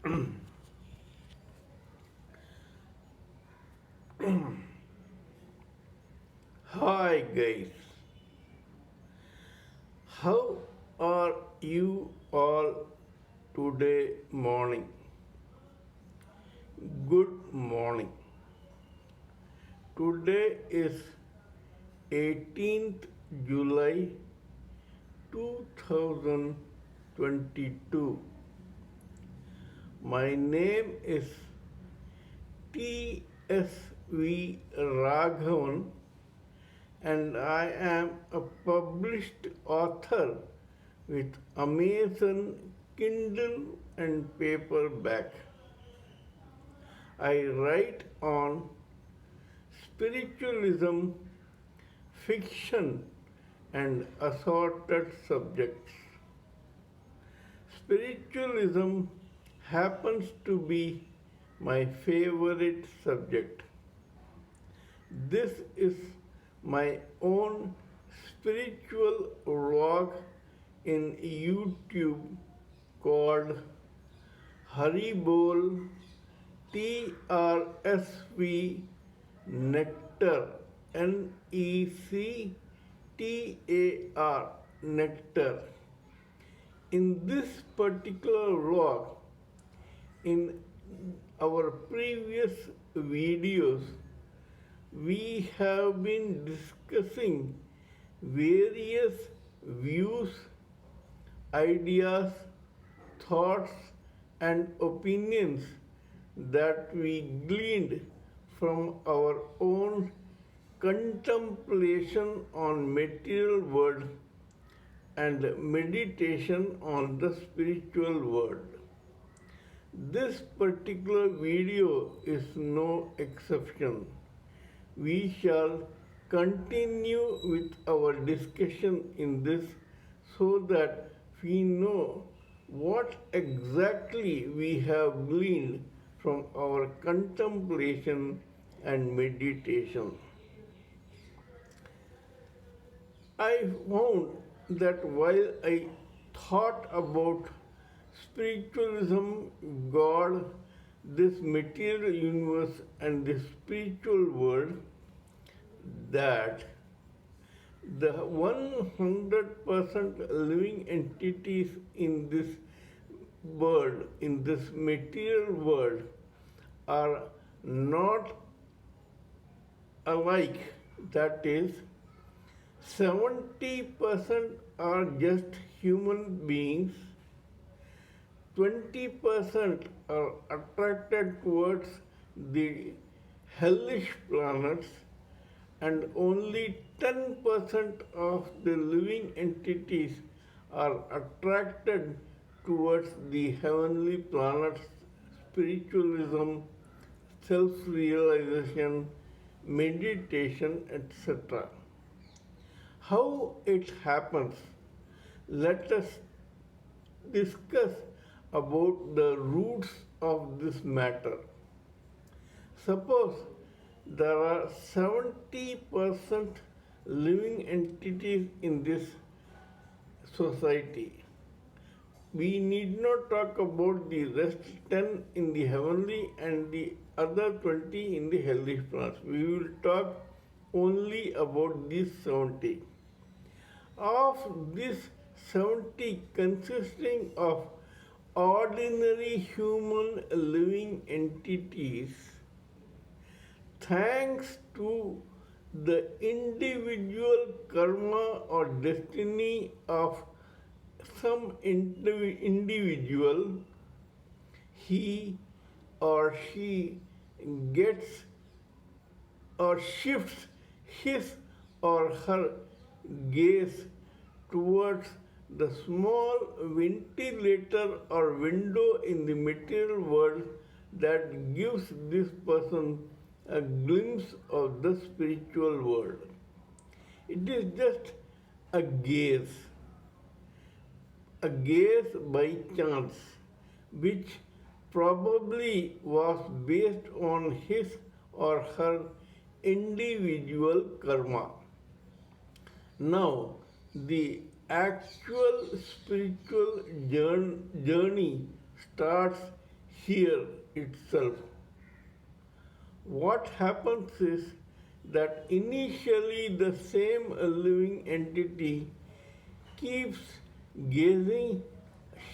Hi guys, how are you all today morning? Good morning. Today is 18th July 2022. My name is TSV Raghavan and I am a published author with Amazon Kindle and paperback. I write on spiritualism, fiction, and assorted subjects. Spiritualism happens to be my favorite subject. This is my own spiritual vlog in YouTube called haribol trsv nectar nectar nectar. In this particular vlog, in our previous videos, we have been discussing various views, ideas, thoughts, and opinions that we gleaned from our own contemplation on material world and meditation on the spiritual world. This particular video is no exception. We shall continue with our discussion in this so that we know what exactly we have gleaned from our contemplation and meditation. I found that while I thought about spiritualism, God, this material universe, and the spiritual world, that the 100% living entities in this world, in this material world, are not alike. That is, 70% are just human beings, 20% are attracted towards the hellish planets, and only 10% of the living entities are attracted towards the heavenly planets, spiritualism, self realization, meditation, etc. How it happens? Let us discuss about the roots of this matter. Suppose there are 70% living entities in this society. We need not talk about the rest 10 in the heavenly and the other 20 in the hellish planets. We will talk only about these 70. Of this 70 consisting of ordinary human living entities, thanks to the individual karma or destiny of some individual, he or she gets or shifts his or her gaze towards the small ventilator or window in the material world that gives this person a glimpse of the spiritual world. It is just a gaze by chance, which probably was based on his or her individual karma. Now, the actual spiritual journey starts here itself. What happens is that initially the same living entity keeps gazing,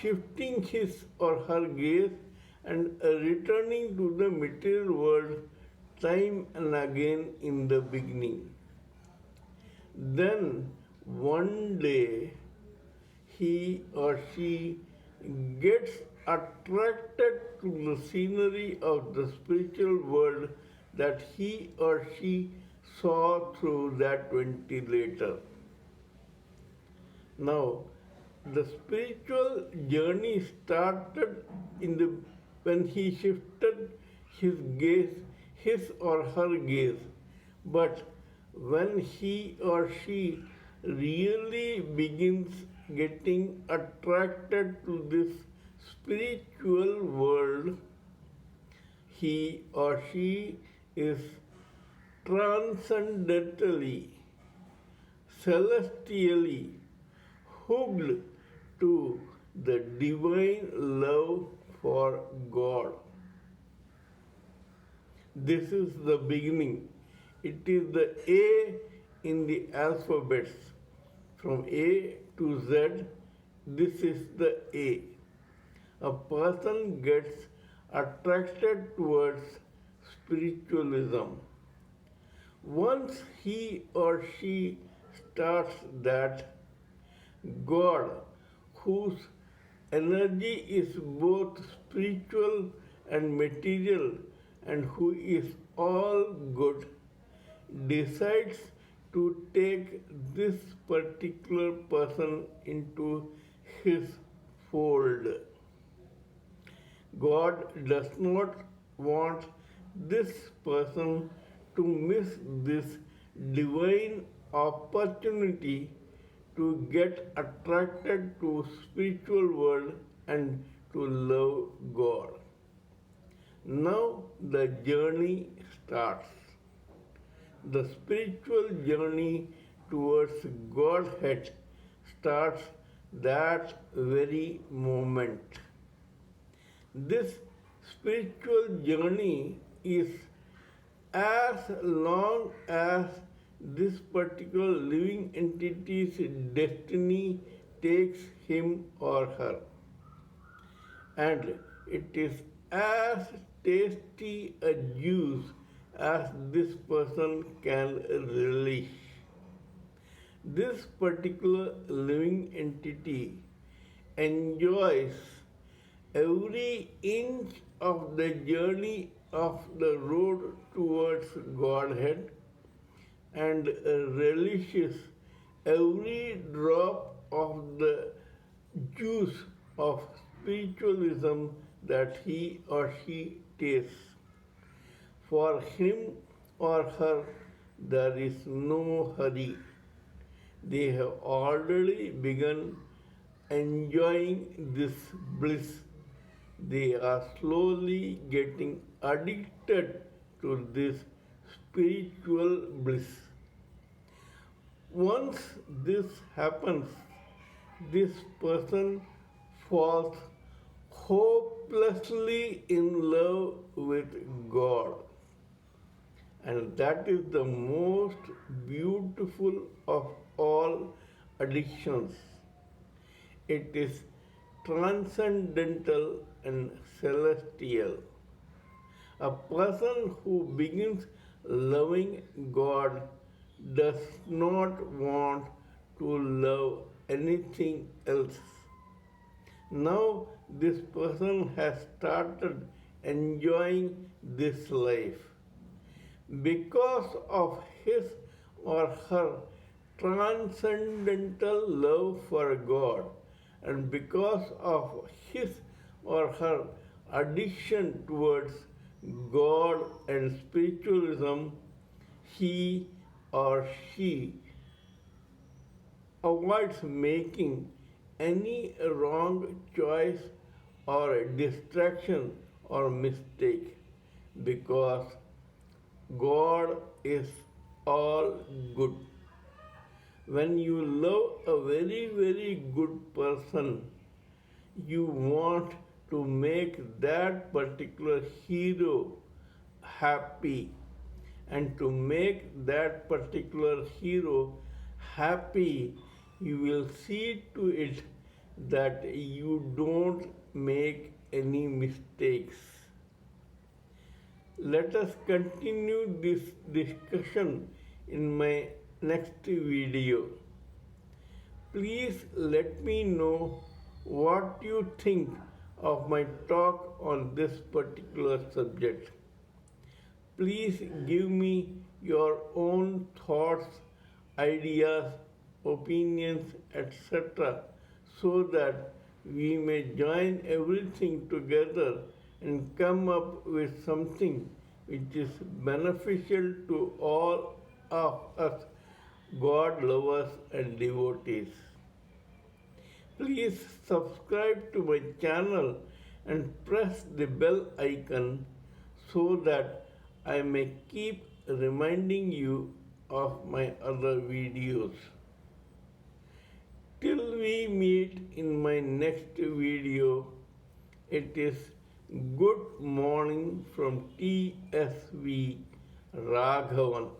shifting his or her gaze, and returning to the material world time and again in the beginning. Then one day he or she gets attracted to the scenery of the spiritual world that he or she saw through that ventilator. Now, the spiritual journey started in the when he shifted his gaze, his or her gaze. But when he or she really begins getting attracted to this spiritual world, he or she is transcendentally, celestially hooked to the divine love for God. This is the beginning. It is the A in the alphabets. From A to Z, this is the A. A person gets attracted towards spiritualism. Once he or she starts that, God, whose energy is both spiritual and material and who is all good, decides to take this particular person into his fold. God does not want this person to miss this divine opportunity to get attracted to spiritual world and to love God. Now the journey starts. The spiritual journey towards Godhead starts that very moment. This spiritual journey is as long as this particular living entity's destiny takes him or her. And it is as tasty a juice as this person can relish. This particular living entity enjoys every inch of the journey of the road towards Godhead and relishes every drop of the juice of spiritualism that he or she tastes. For him or her, there is no hurry. They have already begun enjoying this bliss. They are slowly getting addicted to this spiritual bliss. Once this happens, this person falls hopelessly in love with God. And that is the most beautiful of all addictions. It is transcendental and celestial. A person who begins loving God does not want to love anything else. Now this person has started enjoying this life. Because of his or her transcendental love for God and because of his or her addiction towards God and spiritualism, he or she avoids making any wrong choice or distraction or mistake because God is all good. When you love a very, very good person, you want to make that particular hero happy. And to make that particular hero happy, you will see to it that you don't make any mistakes. Let us continue this discussion in my next video. Please let me know what you think of my talk on this particular subject. Please give me your own thoughts, ideas, opinions, etc., so that we may join everything together and come up with something which is beneficial to all of us God lovers and devotees. Please subscribe to my channel and press the bell icon so that I may keep reminding you of my other videos. Till we meet in my next video, it is good morning from TSV Raghavan.